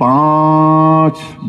5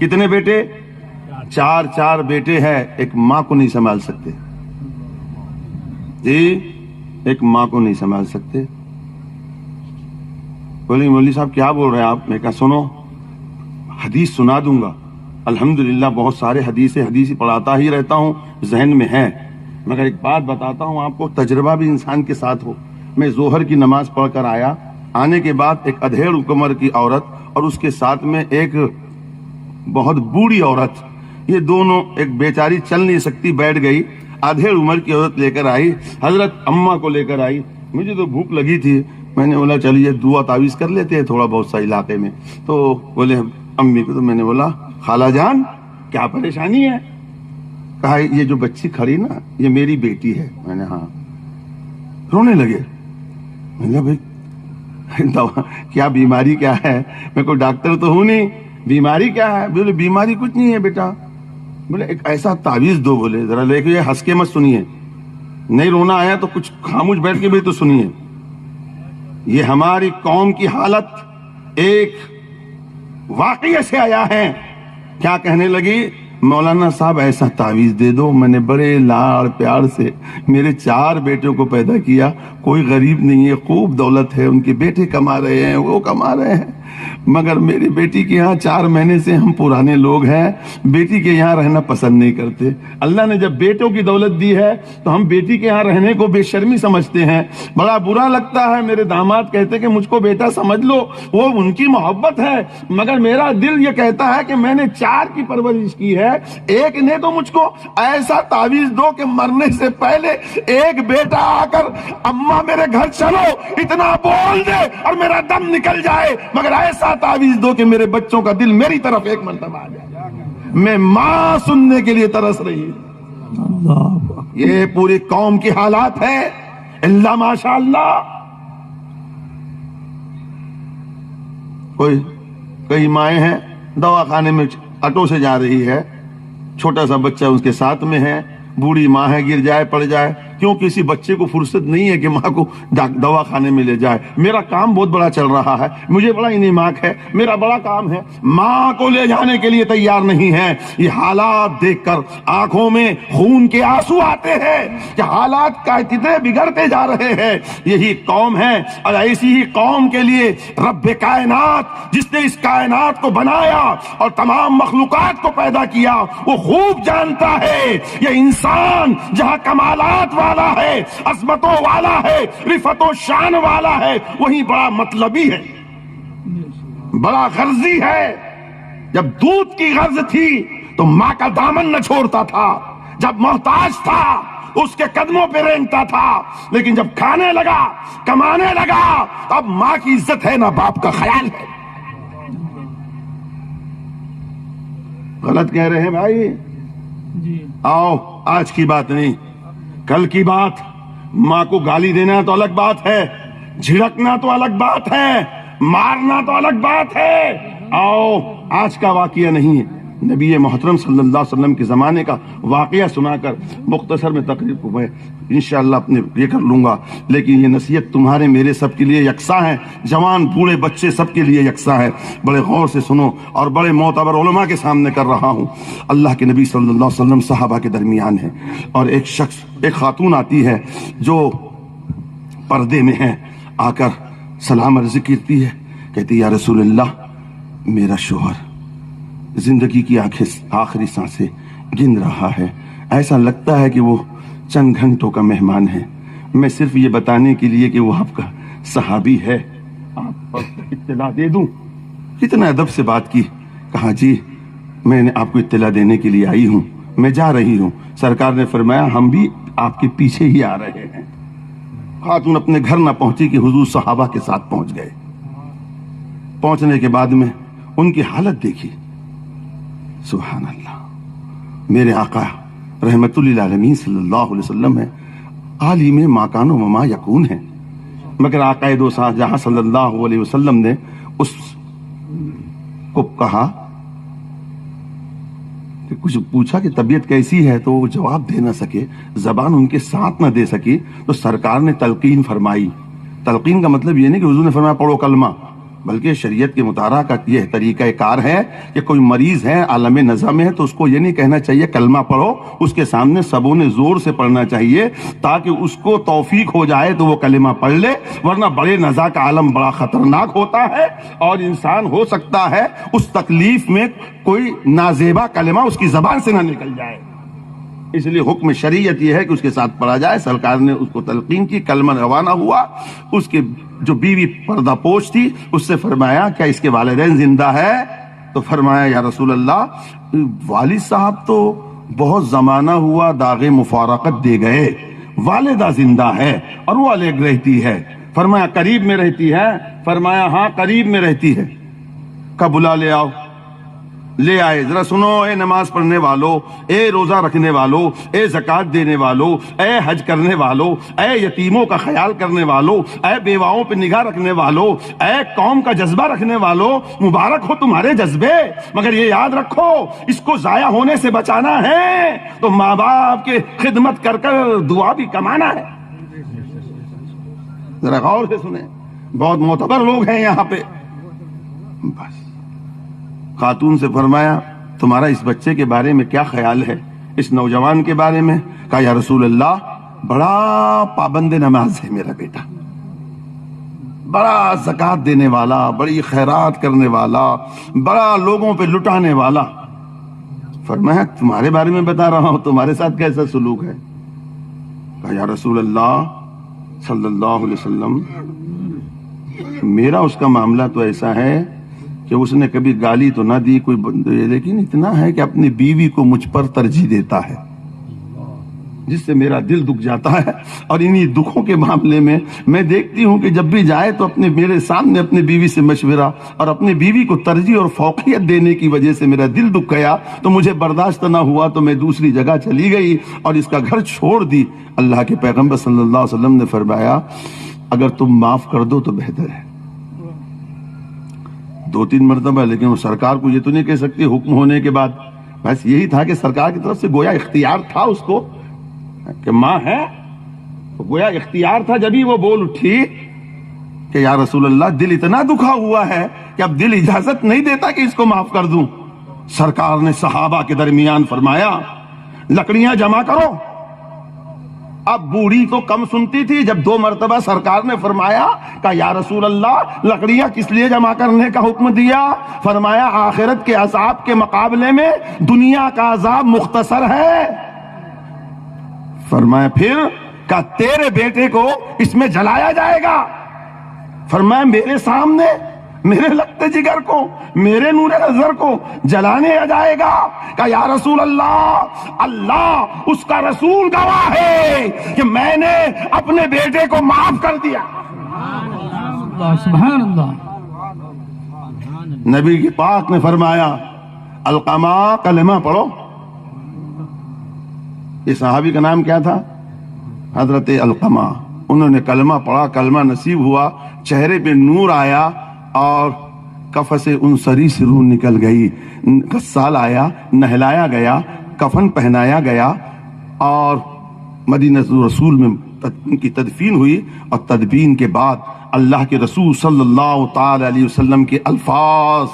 کتنے بیٹے؟ چار بیٹے ہیں، ایک ماں کو نہیں سنبھال سکتے جی، ایک ماں کو نہیں سنبھال سکتے. بولے مولوی صاحب کیا بول رہے ہیں آپ؟ میں کہا سنو، حدیث سنا دوں گا. الحمدللہ بہت سارے حدیث پڑھاتا ہی رہتا ہوں، ذہن میں ہے، مگر ایک بات بتاتا ہوں آپ کو، تجربہ بھی انسان کے ساتھ ہو. میں ظہر کی نماز پڑھ کر آیا، آنے کے بعد ایک ادھیڑ عمر کی عورت اور اس کے ساتھ میں ایک بہت بوڑھی عورت، یہ دونوں، ایک بیچاری چل نہیں سکتی، بیٹھ گئی. ادھیڑ عمر کی عورت لے کر آئی، حضرت اماں کو لے کر آئی. مجھے تو بھوک لگی تھی، میں نے بولا چلیے دعا تعویذ کر لیتے ہیں تھوڑا بہت سا علاقے میں. تو بولے امی کو، تو میں نے بولا خالہ جان کیا پریشانی ہے؟ کہا یہ جو بچی کھڑی نا یہ میری بیٹی ہے. میں نے ہاں. رونے لگے. میں نے کہا بھائی دوا کیا، بیماری کیا ہے؟ میں کوئی ڈاکٹر تو ہوں نہیں، بیماری کیا ہے؟ بولے بیماری کچھ نہیں ہے بیٹا. بولے ایک ایسا تعویذ دو، بولے ذرا لے کے ہنس کے مت سنیے، نہیں رونا آیا تو کچھ خاموش بیٹھ کے بھی تو سنیے. یہ ہماری قوم کی حالت ایک واقعے سے آیا ہے. کیا کہنے لگی؟ مولانا صاحب ایسا تعویذ دے دو. میں نے بڑے لاڑ پیار سے میرے 4 بیٹوں کو پیدا کیا، کوئی غریب نہیں ہے، خوب دولت ہے، ان کے بیٹے کما رہے ہیں، وہ کما رہے ہیں، مگر میری بیٹی کے یہاں 4 مہینے سے ہم پرانے لوگ ہیں، بیٹی کے یہاں رہنا پسند نہیں کرتے. اللہ نے جب بیٹوں کی دولت دی ہے تو ہم بیٹی کے یہاں رہنے کو بے شرمی سمجھتے ہیں. بڑا برا لگتا ہے. میرے داماد کہتے کہ مجھ کو بیٹا سمجھ لو، وہ ان کی محبت ہے، مگر میرا دل یہ کہتا ہے کہ میں نے 4 کی پرورش کی ہے، ایک نے تو مجھ کو ایسا تعویذ دو کہ مرنے سے پہلے ایک بیٹا آ کر اماں میرے گھر چلو اتنا بول دے اور میرا دم نکل جائے، مگر ایسا تعویذ دو کہ میرے بچوں کا دل میری طرف ایک مرتبہ آ جائے. میں ماں سننے کے لیے ترس رہی ہوں. یہ پوری قوم کی حالات ہے. اللہ ماشاء اللہ. کئی مائیں ہیں دواخانے میں آٹو سے جا رہی ہے، چھوٹا سا بچہ اس کے ساتھ میں ہے، بوڑھی ماں ہے، گر جائے پڑ جائے. کیوں کسی بچے کو فرصت نہیں ہے کہ ماں کو دواخانے میں لے جائے؟ میرا کام بہت بڑا چل رہا ہے، مجھے بڑا انعماق ہے، میرا بڑا کام ہے، ماں کو لے جانے کے لیے تیار نہیں ہے. یہ حالات دیکھ کر آنکھوں میں خون کے آنسو آتے ہیں کہ حالات کا کتنے بگڑتے جا رہے ہیں. یہی قوم ہے، اور ایسی ہی قوم کے لیے رب کائنات جس نے اس کائنات کو بنایا اور تمام مخلوقات کو پیدا کیا وہ خوب جانتا ہے یہ انسان جہاں کمالات والا ہے، عظمتوں والا ہے، رفعت و شان والا ہے، وہیں بڑا مطلبی ہے، بڑا غرضی ہے. جب دودھ کی غرض تھی تو ماں کا دامن نہ چھوڑتا تھا، جب محتاج تھا اس کے قدموں پہ رینگتا تھا، لیکن جب کھانے لگا، کمانے لگا، اب ماں کی عزت ہے نہ باپ کا خیال ہے. غلط کہہ رہے ہیں بھائی. آؤ آج کی بات نہیں، کل کی بات. ماں کو گالی دینا تو الگ بات ہے، جھڑکنا تو الگ بات ہے، مارنا تو الگ بات ہے. آؤ آج کا واقعہ نہیں ہے، نبی محترم صلی اللہ علیہ وسلم کے زمانے کا واقعہ سنا کر مختصر میں تقریر کو میں انشاءاللہ اپنے یہ کر لوں گا. لیکن یہ نصیحت تمہارے میرے سب کے لیے یکساں ہے، جوان بوڑھے بچے سب کے لیے یکساں ہے. بڑے غور سے سنو اور بڑے معتبر علماء کے سامنے کر رہا ہوں. اللہ کے نبی صلی اللہ علیہ وسلم صحابہ کے درمیان ہے، اور ایک خاتون آتی ہے جو پردے میں ہے، آ کر سلام عرض کرتی ہے، کہتی یا رسول اللہ میرا شوہر زندگی کی آخری سانسیں گن رہا ہے، ایسا لگتا ہے کہ وہ چند گھنٹوں کا مہمان ہے، میں صرف یہ بتانے کے لیے کہ وہ آپ کا صحابی ہے آپ کو اطلاع دے دوں. کتنا ادب سے بات کی. کہا جی میں نے آپ کو اطلاع دینے کے لیے آئی ہوں، میں جا رہی ہوں. سرکار نے فرمایا ہم بھی آپ کے پیچھے ہی آ رہے ہیں. خاتون اپنے گھر نہ پہنچی کہ حضور صحابہ کے ساتھ پہنچ گئے. پہنچنے کے بعد میں ان کی حالت دیکھی. سبحان اللہ. میرے آقا رحمت للعالمین صلی اللہ علیہ وسلم ہے، عالم ما کان و ما یکون ہے، مگر آقا دو جہاں صلی اللہ علیہ وسلم نے اس کو کہا کہ کچھ پوچھا کہ طبیعت کیسی ہے تو وہ جواب دے نہ سکے، زبان ان کے ساتھ نہ دے سکی، تو سرکار نے تلقین فرمائی. تلقین کا مطلب یہ نہیں کہ حضور نے فرمایا پڑھو کلمہ، بلکہ شریعت کے مطالعہ کا یہ طریقہ کار ہے کہ کوئی مریض ہے عالم نظر میں ہے تو اس کو یہ نہیں کہنا چاہیے کلمہ پڑھو، اس کے سامنے سبوں نے زور سے پڑھنا چاہیے تاکہ اس کو توفیق ہو جائے تو وہ کلمہ پڑھ لے، ورنہ بڑے نزا کا عالم بڑا خطرناک ہوتا ہے اور انسان ہو سکتا ہے اس تکلیف میں کوئی نازیبا کلمہ اس کی زبان سے نہ نکل جائے۔ اس لیے حکم شریعت یہ ہے کہ اس کے ساتھ پڑھا جائے۔ سرکار نے اس کو تلقین کی، کلمہ روانہ ہوا۔ اس کے جو بیوی پردہ پوش تھی اس سے فرمایا کیا اس کے والدین زندہ ہے؟ تو فرمایا یا رسول اللہ والد صاحب تو بہت زمانہ ہوا داغ مفارقت دے گئے، والدہ زندہ ہے اور وہ الگ رہتی ہے۔ فرمایا قریب میں رہتی ہے؟ فرمایا ہاں قریب میں رہتی ہے۔ کب بلا لے آؤ، لے آئے۔ ذرا سنو اے نماز پڑھنے والو، اے روزہ رکھنے والو، اے زکوٰۃ دینے والو، اے حج کرنے والو، اے یتیموں کا خیال کرنے والو، اے بیواؤں پہ نگاہ رکھنے والو، اے قوم کا جذبہ رکھنے والو، مبارک ہو تمہارے جذبے، مگر یہ یاد رکھو اس کو ضائع ہونے سے بچانا ہے تو ماں باپ کے خدمت کر کر دعا بھی کمانا ہے۔ ذرا غور سے سنیں، بہت معتبر لوگ ہیں یہاں پہ۔ بس خاتون سے فرمایا تمہارا اس بچے کے بارے میں کیا خیال ہے، اس نوجوان کے بارے میں؟ کہا یا رسول اللہ بڑا پابند نماز ہے میرا بیٹا، بڑا زکوٰۃ دینے والا، بڑی خیرات کرنے والا، بڑا لوگوں پہ لٹانے والا۔ فرمایا تمہارے بارے میں بتا رہا ہوں تمہارے ساتھ کیسا سلوک ہے؟ کہا یا رسول اللہ صلی اللہ علیہ وسلم میرا اس کا معاملہ تو ایسا ہے کہ اس نے کبھی گالی تو نہ دی کوئی، لیکن اتنا ہے کہ اپنی بیوی کو مجھ پر ترجیح دیتا ہے، جس سے میرا دل دکھ جاتا ہے۔ اور انہی دکھوں کے معاملے میں میں دیکھتی ہوں کہ جب بھی جائے تو میرے سامنے اپنی بیوی سے مشورہ اور اپنی بیوی کو ترجیح اور فوقیت دینے کی وجہ سے میرا دل دکھ گیا تو مجھے برداشت نہ ہوا تو میں دوسری جگہ چلی گئی اور اس کا گھر چھوڑ دی۔ اللہ کے پیغمبر صلی اللہ علیہ وسلم نے فرمایا اگر تم معاف کر دو تو بہتر ہے۔ 2-3 مرتبہ، لیکن وہ سرکار کو یہ تو نہیں کہہ سکتی حکم ہونے کے بعد، بس یہی تھا کہ سرکار کی طرف سے گویا اختیار تھا اس کو کہ ماں ہے، گویا اختیار تھا۔ جب ہی وہ بول اٹھی کہ یا رسول اللہ دل اتنا دکھا ہوا ہے کہ اب دل اجازت نہیں دیتا کہ اس کو معاف کر دوں۔ سرکار نے صحابہ کے درمیان فرمایا لکڑیاں جمع کرو۔ اب بوڑھی تو کم سنتی تھی، جب 2 مرتبہ سرکار نے فرمایا کہ یا رسول اللہ لکڑیاں کس لیے جمع کرنے کا حکم دیا؟ فرمایا آخرت کے عذاب کے مقابلے میں دنیا کا عذاب مختصر ہے۔ فرمایا پھر کہ تیرے بیٹے کو اس میں جلایا جائے گا۔ فرمایا میرے سامنے میرے لگتے جگر کو، میرے نور نظر کو جلانے جائے گا؟ کہ یا رسول اللہ اللہ اس کا رسول گواہ ہے کہ میں نے اپنے بیٹے کو معاف کر دیا۔ سبحان اللہ۔ نبی کی پاک نے فرمایا القمہ کلمہ پڑھو۔ یہ صحابی کا نام کیا تھا؟ حضرت القمہ۔ انہوں نے کلمہ پڑھا، کلمہ نصیب ہوا، چہرے پہ نور آیا اور کفن سے انصری سے روح نکل گئی۔ غسال آیا، نہلایا گیا، کفن پہنایا گیا اور مدینہ رسول میں ان کی تدفین ہوئی۔ اور تدفین کے بعد اللہ کے رسول صلی اللہ تعالی علیہ وسلم کے الفاظ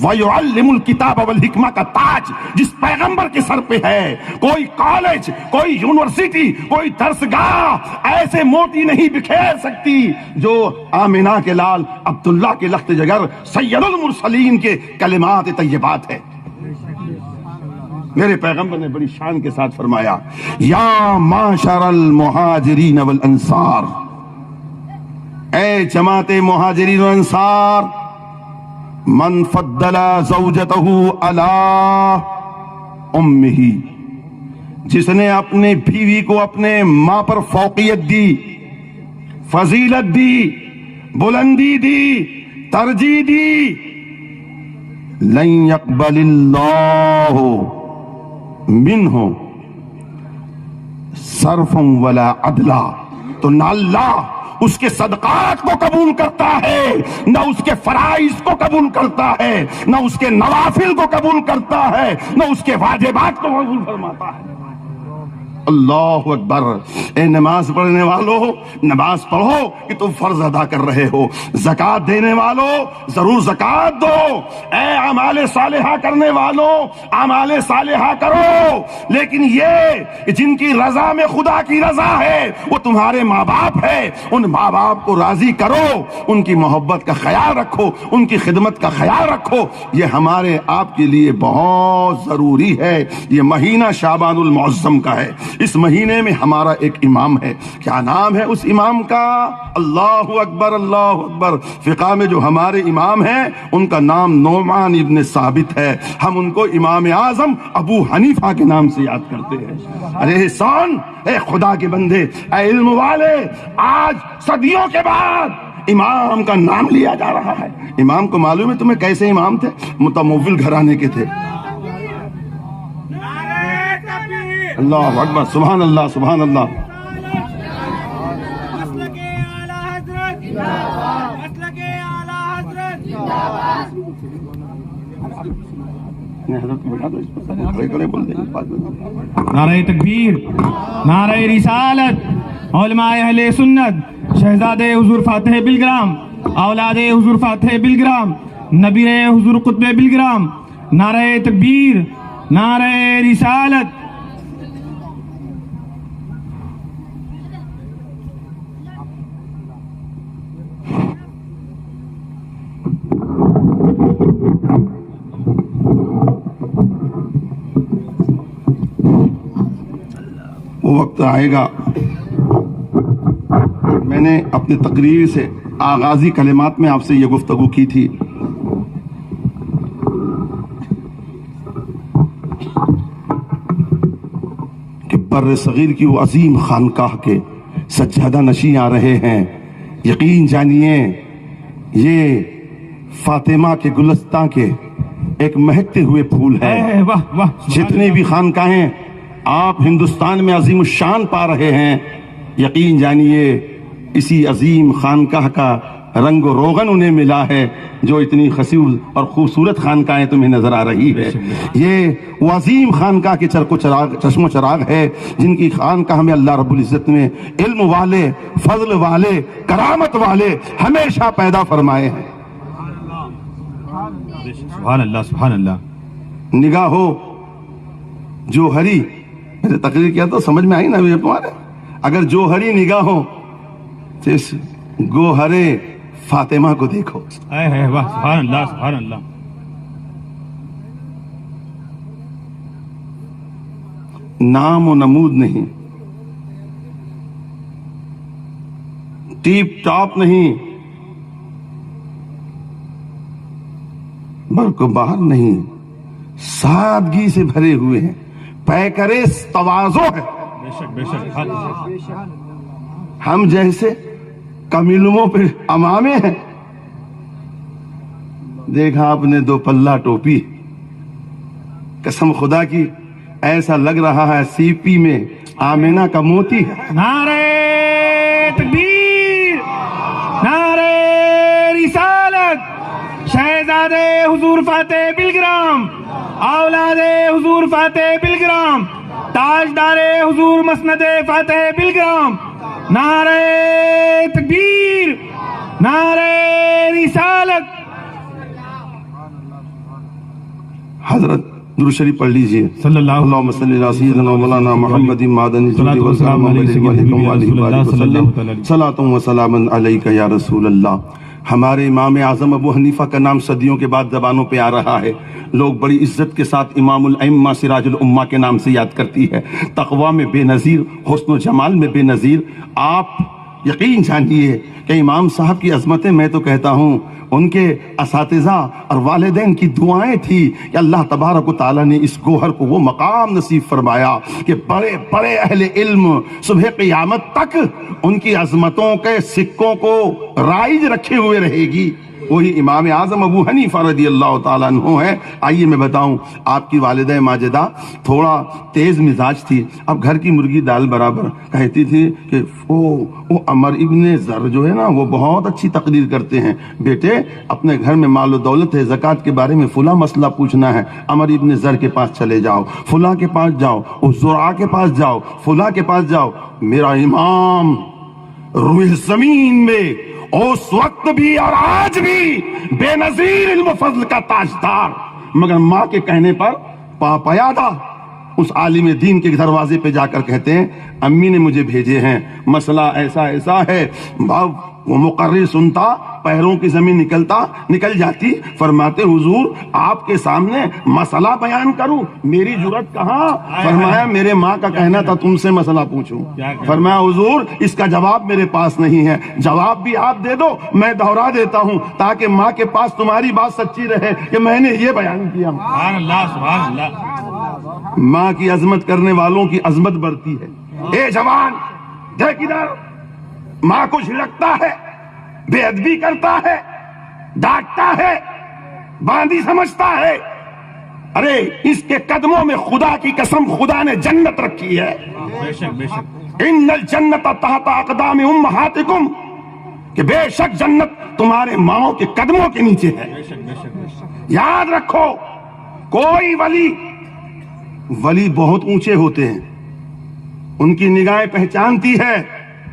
وَيُعَلِّمُ الْكِتَابَ وَالْحِكْمَةَ کا تاج جس پیغمبر کے سر پہ ہے، کوئی کالج، کوئی یونیورسٹی، کوئی درسگاہ ایسے موتی نہیں بکھیر سکتی جو آمنہ کے لال عبداللہ کے لخت جگر سید المرسلین کے کلمات طیبات ہے۔ میرے پیغمبر نے بڑی شان کے ساتھ فرمایا یا معاشر المہاجرین والانصار، اے جماعت مہاجرین و انصار، من فضل زوجتہ علی امہ، جس نے اپنی بیوی کو اپنے ماں پر فوقیت دی، فضیلت دی، بلندی دی، ترجیح دی، لن یقبل اللہ منہ صرفا ولا عدلا، تو نہ اللہ اس کے صدقات کو قبول کرتا ہے، نہ اس کے فرائض کو قبول کرتا ہے، نہ اس کے نوافل کو قبول کرتا ہے، نہ اس کے واجبات کو قبول فرماتا ہے۔ اللہ اکبر. اے نماز پڑھنے والو، نماز پڑھو کہ تم فرض ادا کر رہے ہو. زکات دینے والو ضرور زکات دو. اے اعمال صالحہ کرنے والو اعمال صالحہ کرو. لیکن یہ کہ جن کی رضا میں خدا کی رضا ہے وہ تمہارے ماں باپ ہے، ان ماں باپ کو راضی کرو، ان کی محبت کا خیال رکھو، ان کی خدمت کا خیال رکھو. یہ ہمارے آپ کے لیے بہت ضروری ہے. یہ مہینہ شعبان المعظم کا ہے. اس مہینے میں ہمارا ایک امام ہے. کیا نام ہے اس امام کا؟ اللہ اکبر اللہ اکبر. فقہ میں جو ہمارے امام ہیں ان کا نام نعمان ابن ثابت ہے. ہم ان کو امام اعظم ابو حنیفہ کے نام سے یاد کرتے ہیں. ارے احسان، اے خدا کے بندے، اے علم والے، آج صدیوں کے بعد امام کا نام لیا جا رہا ہے. امام کو معلوم ہے تمہیں کیسے امام تھے؟ متمول گھرانے کے تھے. اللہ اکبر، سبحان اللہ سبحان اللہ. نعرہ تکبیر، نعرہ رسالت. علماء اہل سنت، شہزادے حضور فاتح بلگرام، اولاد حضور فاتح بلگرام، نبی حضور قطب بلگرام. نعرہ تکبیر، نعرہ رسالت. وہ وقت آئے گا. میں نے اپنی تقریر سے آغازی کلمات میں آپ سے یہ گفتگو کی تھی کہ بر صغیر کی وہ عظیم خانقاہ کے سجادہ نشین آ رہے ہیں. یقین جانیے یہ فاطمہ کے گلستان کے ایک مہکتے ہوئے پھول ہے. جتنی بھی خانقاہیں آپ ہندوستان میں عظیم الشان پا رہے ہیں، یقین جانیے اسی عظیم خانقاہ کا رنگ و روغن انہیں ملا ہے جو اتنی خصوص اور خوبصورت خانقاہیں تمہیں نظر آ رہی ہے. یہ وہ عظیم خانقاہ کے چشم و چراغ ہے جن کی خانقاہ میں اللہ رب العزت نے علم والے، فضل والے، کرامت والے ہمیشہ پیدا فرمائے ہیں. سبحان اللہ سبحان اللہ. نگاہ ہو جوہری، میں نے تقریر کیا تو سمجھ میں آئی نا تمہارے. اگر جوہری نگاہ ہو تو اس گوہرے فاطمہ کو دیکھو. سبحان اللہ سبحان اللہ. نام و نمود نہیں، ٹیپ ٹاپ نہیں، برق و بہار نہیں، سادگی سے بھرے ہوئے ہیں. پیکرے تواضع ہے. بے شک. ہم جیسے کمیلموں پہ امامے ہیں. دیکھا آپ نے دو پلہ ٹوپی، قسم خدا کی ایسا لگ رہا ہے سی پی میں آمینہ کا موتی ہے. نعرہ تکبیر، نعرہ رسالت. شہزادے حضور فاتح بلگرام، اولاد حضور فاتح بلگرام، تاجدار حضور مسند فاتح بلگرام. نعرہ تکبیر، نعرہ رسالت. حضرت درود شریف پڑھ لیجئے. صلی اللہ اللہم صلی علی سیدنا مولانا محمد معدن صلاۃ و سلام علیہ صلاۃ و سلام علیک یا رسول اللہ. ہمارے امام اعظم ابو حنیفہ کا نام صدیوں کے بعد زبانوں پہ آ رہا ہے. لوگ بڑی عزت کے ساتھ امام الائمہ سراج الامہ کے نام سے یاد کرتی ہے. تقویٰ میں بے نظیر، حسن و جمال میں بے نظیر. آپ یقین جانیے کہ امام صاحب کی عظمتیں میں تو کہتا ہوں ان کے اساتذہ اور والدین کی دعائیں تھی کہ اللہ تبارک و تعالیٰ نے اس گوہر کو وہ مقام نصیب فرمایا کہ بڑے بڑے اہل علم صبح قیامت تک ان کی عظمتوں کے سکوں کو رائج رکھے ہوئے رہے گی. وہی امام اعظم ابو حنیفہ رضی اللہ تعالیٰ عنہ ہے. آئیے میں بتاؤں، آپ کی والدہ ماجدہ تھوڑا تیز مزاج تھی. اب گھر کی مرغی دال برابر کہتی تھی کہ وہ عمر ابن زر جو ہے نا وہ بہت اچھی تقریر کرتے ہیں. بیٹے اپنے گھر میں مال و دولت ہے، زکوٰۃ کے بارے میں فلاں مسئلہ پوچھنا ہے، عمر ابن زر کے پاس چلے جاؤ، فلاں کے پاس جاؤ، اس زرع کے پاس جاؤ، فلاں کے پاس جاؤ. میرا امام روح زمین میں اس وقت بھی اور آج بھی بے نظیر علم و فضل کا تاجدار، مگر ماں کے کہنے پر پاپیادہ اس عالم دین کے دروازے پہ جا کر کہتے ہیں امی نے مجھے بھیجے ہیں، مسئلہ ایسا ایسا ہے. وہ مقرر سنتا، پیروں کی زمین نکل جاتی. فرماتے حضور آپ کے سامنے مسئلہ بیان کروں، میری جرأت کہاں. فرمایا میرے ماں کا کہنا تھا تم سے مسئلہ پوچھوں. فرمایا حضور اس کا جواب میرے پاس نہیں ہے، جواب بھی آپ دے دو، میں دوہرا دیتا ہوں تاکہ ماں کے پاس تمہاری بات سچی رہے کہ میں نے یہ بیان کیا. سبحان اللہ سبحان اللہ. ماں کی عظمت کرنے والوں کی عظمت بڑھتی ہے. اے جوان دیکھ ادھر، ماں کو جھڑکتا ہے، بے ادبی کرتا ہے، ڈانٹتا ہے، باندھی سمجھتا ہے. ارے اس کے قدموں میں خدا کی قسم خدا نے جنت رکھی ہے. بے شک بے شک. ان الجنت تحت اقدام امہاتکم، کہ بے شک جنت تمہارے ماؤں کے قدموں کے نیچے ہے. بے شک بے شک بے شک. یاد رکھو کوئی ولی بہت اونچے ہوتے ہیں، ان کی نگاہیں پہچانتی ہے.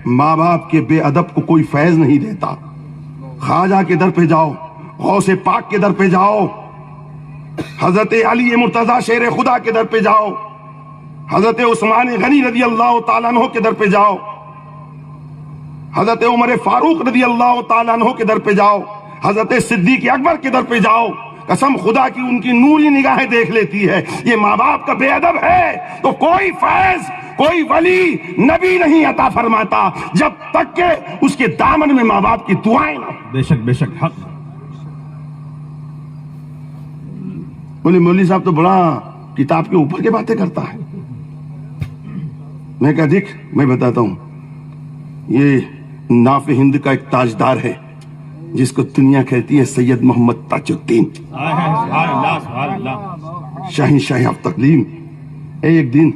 ماں باپ کے بے ادب کو کوئی فیض نہیں دیتا. خواجہ کے در پہ جاؤ، غوث پاک کے در پہ جاؤ، حضرت علی مرتضی شیر خدا کے در پہ جاؤ، حضرت عثمان غنی رضی اللہ تعالیٰ عنہ کے در پہ جاؤ، حضرت عمر فاروق رضی اللہ تعالیٰ عنہ کے در پہ جاؤ، حضرت صدیق اکبر کے در پہ جاؤ. قسم خدا کی ان کی نوری نگاہیں دیکھ لیتی ہے. یہ ماں باپ کا بے ادب ہے تو کوئی فیض، کوئی ولی نبی نہیں عطا فرماتا جب تک کہ اس کے دامن میں ماں باپ کی دعائیں نہ. بے شک بے شک. حق. بولے مولوی صاحب تو بڑا کتاب کے اوپر کی باتیں کرتا ہے. میں کہا دیکھ میں بتاتا ہوں، یہ ناف ہند کا ایک تاجدار ہے جس کو دنیا کہتی ہے سید محمد تاج الدین، سبحان اللہ سبحان اللہ. شہنشاہ آف تقلیم. ایک دن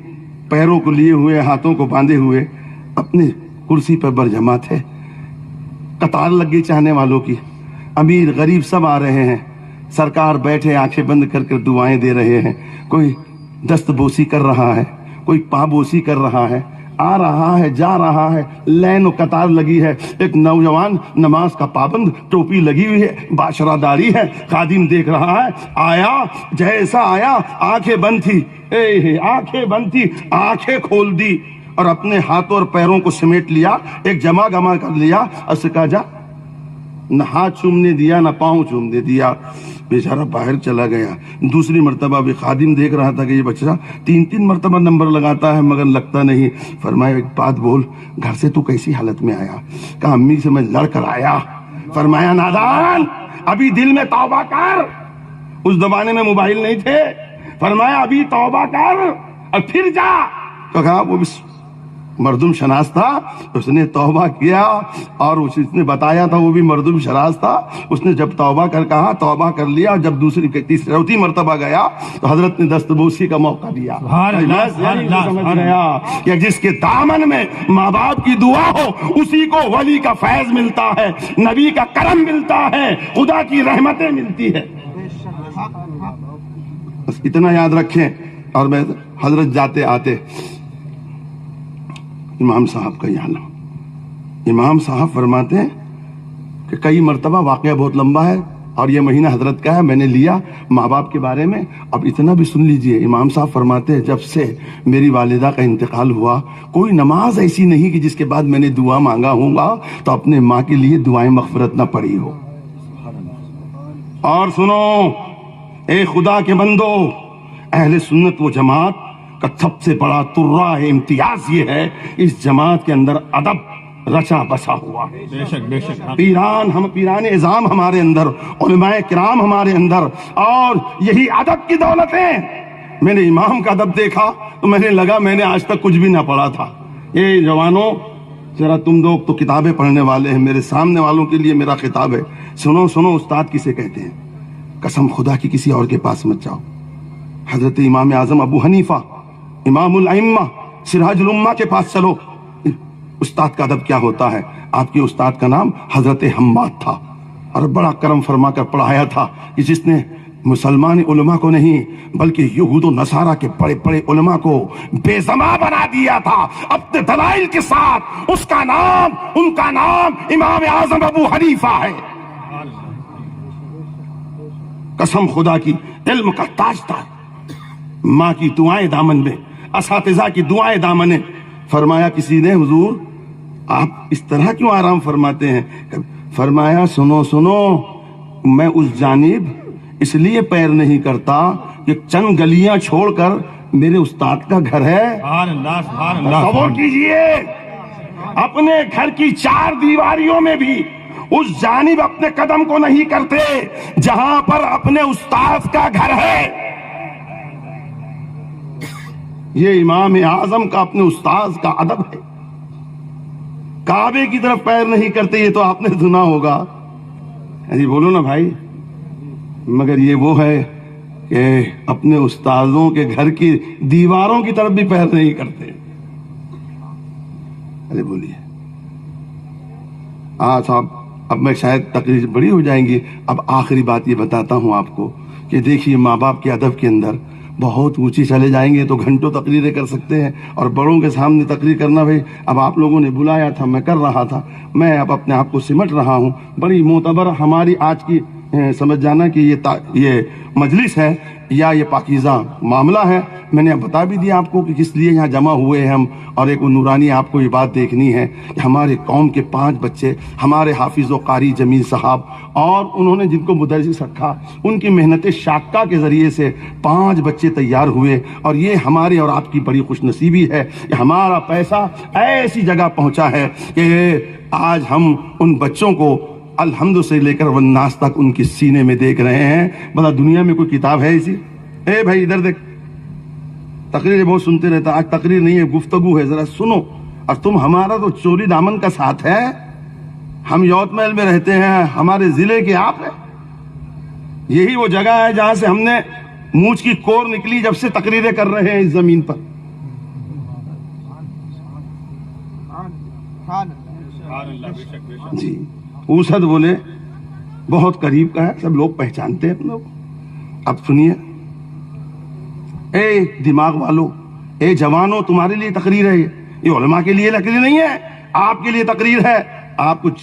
پیروں کو لیے ہوئے، ہاتھوں کو باندھے ہوئے اپنے کرسی پر برجماعت ہے. قطار لگ گئی چاہنے والوں کی، امیر غریب سب آ رہے ہیں. سرکار بیٹھے آنکھیں بند کر کر دعائیں دے رہے ہیں. کوئی دست بوسی کر رہا ہے، کوئی پا بوسی کر رہا ہے، آ رہا ہے جا رہا ہے. لین و قطار لگی ہے. ایک نوجوان نماز کا پابند، ٹوپی لگی ہوئی ہے، باشرہ داڑھی ہے، خادم دیکھ رہا ہے. آیا جیسا آیا، آنکھیں بند تھی، آنکھیں بند تھی، آنکھیں کھول دی اور اپنے ہاتھوں اور پیروں کو سمیٹ لیا، ایک جمع گما کر لیا اور سے کہا جا. نہ ہاتھ چومنے دیا نہ پاؤں چومنے دیا. بیچارہ باہر چلا گیا. دوسری مرتبہ بھی خادم دیکھ رہا تھا کہ یہ بچہ 3 مرتبہ نمبر لگاتا ہے مگر لگتا نہیں. فرمایا ایک بات بول، گھر سے تو کیسی حالت میں آیا؟ کہا امی سے میں لڑ کر آیا. فرمایا نادان ابھی دل میں توبہ کر. اس زمانے میں موبائل نہیں تھے. فرمایا ابھی توبہ کر اور پھر جا. تو کہا وہ مردم شناس تھا، اس نے توبہ کیا اور اس نے بتایا تھا وہ بھی مردم شناس تھا. اس نے جب توبہ کر کہا توبہ کر لیا. جب چوتھی مرتبہ گیا تو حضرت نے دستبوسی کا موقع دیا. سمجھ گیا کہ جس کے دامن میں ماں باپ کی دعا ہو اسی کو ولی کا فیض ملتا ہے، نبی کا کرم ملتا ہے، خدا کی رحمتیں ملتی ہے. بس اتنا یاد رکھیں. اور میں حضرت جاتے آتے امام صاحب کا یہ عالم، امام صاحب فرماتے ہیں کہ کئی مرتبہ، واقعہ بہت لمبا ہے اور یہ مہینہ حضرت کا ہے، میں نے لیا ماں باپ کے بارے میں. اب اتنا بھی سن لیجئے. امام صاحب فرماتے ہیں جب سے میری والدہ کا انتقال ہوا کوئی نماز ایسی نہیں کہ جس کے بعد میں نے دعا مانگا ہوں گا تو اپنے ماں کے لیے دعائیں مغفرت نہ پڑی ہو. اور سنو اے خدا کے بندو، اہل سنت و جماعت کا سب سے بڑا ترا امتیاز یہ ہے اس جماعت کے اندر ادب رچا بسا ہوا ہے. بے شک بے شک. پیران اعظام ہمارے اندر، علماء کرام ہمارے اندر، اور یہی ادب کی دولت ہے. میں نے امام کا ادب دیکھا تو میں نے لگا میں نے آج تک کچھ بھی نہ پڑھا تھا. یہ جوانوں ذرا تم لوگ تو کتابیں پڑھنے والے ہیں, میرے سامنے والوں کے لیے میرا خطاب ہے. سنو سنو استاد کسے کہتے ہیں. قسم خدا کی کسی اور کے پاس مت جاؤ. حضرت امام اعظم ابو حنیفہ امام الائمہ سراج الامہ کے پاس چلو. استاد کا ادب کیا ہوتا ہے. آپ کے استاد کا نام حضرت حماد تھا اور بڑا کرم فرما کر پڑھایا تھا کہ جس نے مسلمان علماء کو نہیں بلکہ یہود و نصارہ کے بڑے بڑے علماء کو بے زما بنا دیا تھا اپنے دلائل کے ساتھ. اس کا نام, ان کا نام امام اعظم ابو حنیفہ ہے. قسم خدا کی علم کا تاجدار, ماں کی دعائیں دامن میں, اساتذہ کی دعائیں دامن. فرمایا کسی نے حضور آپ اس طرح کیوں آرام فرماتے ہیں. فرمایا سنو سنو, میں اس جانب اس لیے پیر نہیں کرتا کہ چند گلیاں چھوڑ کر میرے استاد کا گھر ہے. تصور کیجئے اپنے گھر کی 4 دیواریوں میں بھی اس جانب اپنے قدم کو نہیں کرتے جہاں پر اپنے استاد کا گھر ہے. یہ امام اعظم کا اپنے استاد کا ادب ہے. کعبے کی طرف پیر نہیں کرتے, یہ تو آپ نے سنا ہوگا. جی بولو نا بھائی. مگر یہ وہ ہے کہ اپنے استادوں کے گھر کی دیواروں کی طرف بھی پیر نہیں کرتے. ارے بولیے. صاحب اب میں شاید تقریر بڑی ہو جائیں گی. اب آخری بات یہ بتاتا ہوں آپ کو کہ دیکھیے ماں باپ کے ادب کے اندر بہت اونچی چلے جائیں گے تو گھنٹوں تقریریں کر سکتے ہیں, اور بڑوں کے سامنے تقریر کرنا بھائی اب آپ لوگوں نے بلایا تھا, میں کر رہا تھا, میں اب اپنے آپ کو سمٹ رہا ہوں. بڑی معتبر ہماری آج کی سمجھ جانا کہ یہ مجلس ہے یا یہ پاکیزہ معاملہ ہے. میں نے اب بتا بھی دیا آپ کو کہ کس لیے یہاں جمع ہوئے ہیں ہم, اور ایک نورانی آپ کو یہ بات دیکھنی ہے کہ ہمارے قوم کے 5 بچے, ہمارے حافظ و قاری جمیل صاحب اور انہوں نے جن کو مدرس رکھا, ان کی محنت شاقہ کے ذریعے سے 5 بچے تیار ہوئے. اور یہ ہمارے اور آپ کی بڑی خوش نصیبی ہے کہ ہمارا پیسہ ایسی جگہ پہنچا ہے کہ آج ہم ان بچوں کو الحمد سے لے کر والناس تک ان کے سینے میں دیکھ رہے ہیں. بتا دنیا میں کوئی کتاب ہے ایسی؟ اے بھائی ادھر دیکھ, تقریر بہت سنتے رہتا, آج تقریر نہیں ہے گفتگو ہے, ذرا سنو. اور تم ہمارا تو چوری دامن کا ساتھ ہے. ہم یوت محل میں رہتے ہیں, ہمارے ضلع کے آپ ہیں. یہی وہ جگہ ہے جہاں سے ہم نے مونچھ کی کور نکلی جب سے تقریریں کر رہے ہیں اس زمین پر. جی اوسد بولے بہت قریب کا ہے, سب لوگ پہچانتے ہیں لوگ. اب سنیے اے دماغ والو, اے جوانوں, تمہارے لیے تقریر ہے. یہ علماء کے لیے تقریر نہیں ہے, آپ کے لیے تقریر ہے. آپ کچھ